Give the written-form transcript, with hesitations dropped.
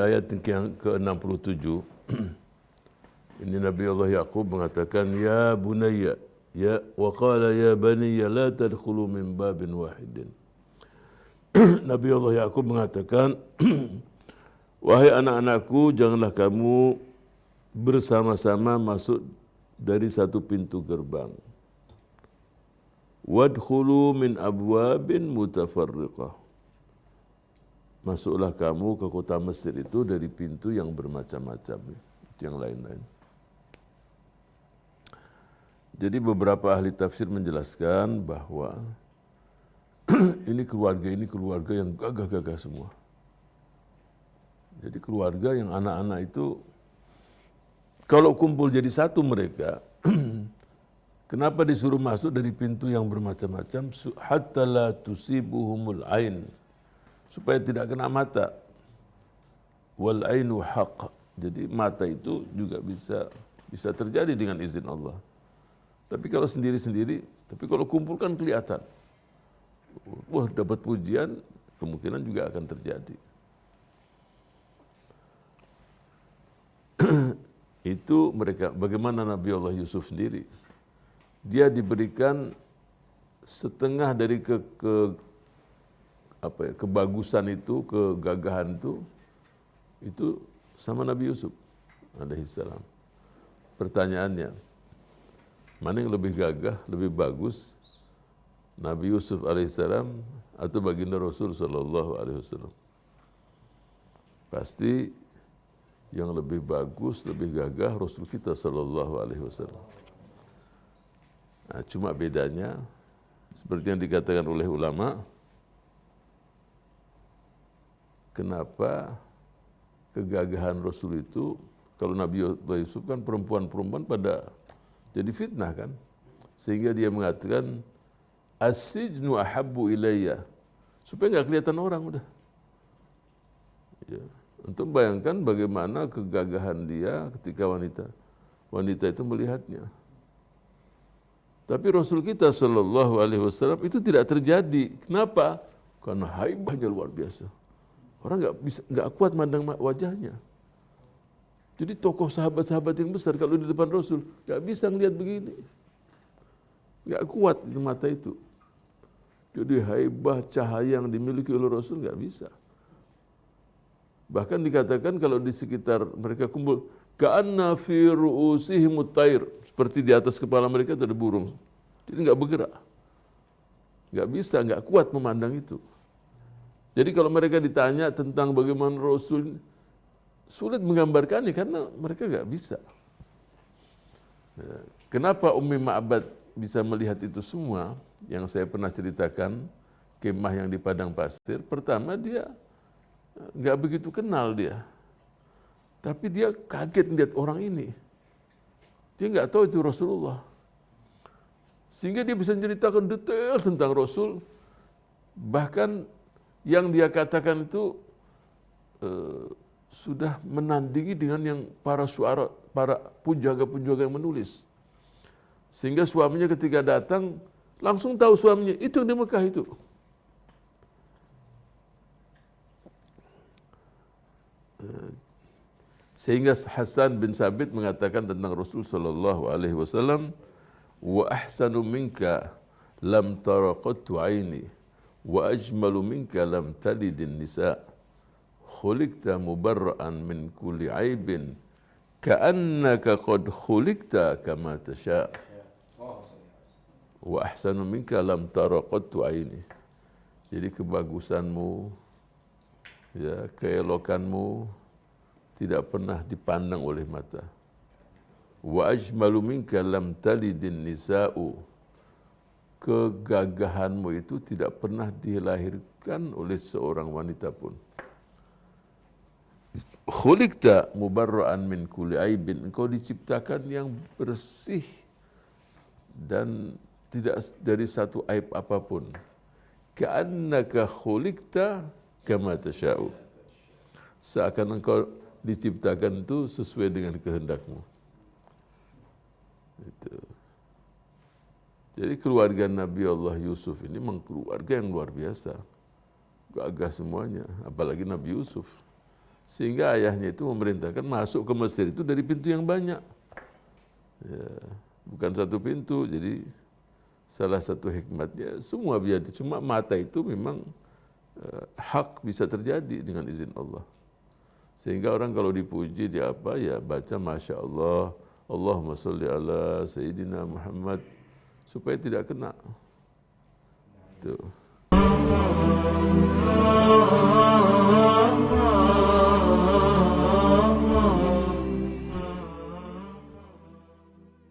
ayat yang ke-67 ini Nabi Allah Yaqub mengatakan ya bunayya ya wa qala ya baniya la tadkhulu min babin wahidin. Nabi Allah Yaqub mengatakan wahai anak-anakku janganlah kamu bersama-sama masuk dari satu pintu gerbang. Wadkhulu min abwabin mutafarriqah. Masuklah kamu ke kota Mesir itu dari pintu yang bermacam-macam, itu yang lain-lain. Jadi beberapa ahli tafsir menjelaskan bahwa ini keluarga yang gagah-gagah semua. Jadi keluarga yang anak-anak itu kalau kumpul jadi satu mereka, kenapa disuruh masuk dari pintu yang bermacam-macam? Hatta la tusibuhumul ain. Supaya tidak kena mata. Wal ainu haq. Jadi mata itu juga bisa terjadi dengan izin Allah. Tapi kalau sendiri-sendiri, tapi kalau kumpul kan kelihatan. Wah, dapat pujian, kemungkinan juga akan terjadi. Itu mereka, bagaimana Nabi Allah Yusuf sendiri. Dia diberikan setengah dari kebagusan itu, kegagahan itu sama Nabi Yusuf alaihissalam. Pertanyaannya, mana yang lebih gagah, lebih bagus, Nabi Yusuf alaihissalam atau baginda Rasul sallallahu alaihi wasallam? Pasti yang lebih bagus, lebih gagah Rasul kita sallallahu alaihi wasallam. Nah, cuma bedanya seperti yang dikatakan oleh ulama, kenapa kegagahan Rasul itu, kalau Nabi Yusuf kan perempuan-perempuan pada jadi fitnah kan, sehingga dia mengatakan as-sijnu ahabbu ilayya, supaya nggak kelihatan orang udah. Ya. Untuk bayangkan bagaimana kegagahan dia ketika wanita itu melihatnya. Tapi Rasul kita Shallallahu Alaihi Wasallam itu tidak terjadi. Kenapa? Karena haibahnya luar biasa. Orang nggak kuat mandang wajahnya. Jadi tokoh sahabat-sahabat yang besar kalau di depan Rasul nggak bisa ngelihat begini, nggak kuat itu mata itu. Jadi haibah cahaya yang dimiliki oleh Rasul nggak bisa. Bahkan dikatakan kalau di sekitar mereka kumpul, ka'anna fi ru'usihimut tair, seperti di atas kepala mereka ada burung. Jadi nggak bergerak, nggak bisa, nggak kuat memandang itu. Jadi kalau mereka ditanya tentang bagaimana Rasul, sulit menggambarkannya karena mereka nggak bisa. Kenapa Ummi Ma'bad bisa melihat itu semua? Yang saya pernah ceritakan, kemah yang di padang pasir. Pertama dia nggak begitu kenal dia, tapi dia kaget melihat orang ini. Dia nggak tahu itu Rasulullah, sehingga dia bisa menceritakan detail tentang Rasul. Bahkan yang dia katakan itu sudah menandingi dengan yang para syuara, para penjaga-penjaga yang menulis. Sehingga suaminya ketika datang, langsung tahu suaminya, itu yang di Mekah itu. Sehingga Hasan bin Sabit mengatakan tentang Rasul sallallahu alaihi wasallam, wa ahsanu minka lam tara qattu aini wa ajmalu minka lam talidin nisa khuliqta mubarra'an min kulli aibin ka'annaka qad khuliqta kama tasha wa ahsanu minka lam tara qattu aini. Jadi kebagusanmu, ya, keelokanmu tidak pernah dipandang oleh mata. Wa ajmalu minka lam talidin nisa'u, kegagahanmu itu tidak pernah dilahirkan oleh seorang wanita pun. Khuliqta mubarra'an min kulli aibin, engkau diciptakan yang bersih dan tidak dari satu aib apapun. Ka'annaka khuliqta kama tasha'u, seakan engkau diciptakan itu sesuai dengan kehendakmu. Itu. Jadi keluarga Nabi Allah Yusuf ini memang keluarga yang luar biasa, gagah semuanya, apalagi Nabi Yusuf. Sehingga ayahnya itu memerintahkan masuk ke Mesir itu dari pintu yang banyak. Ya, bukan satu pintu, jadi salah satu hikmatnya semua biar cuma mata itu memang hak bisa terjadi dengan izin Allah. Sehingga orang kalau dipuji dia apa ya baca Masya Allah, Allahumma sholli ala Sayyidina Muhammad supaya tidak kena. Tuh.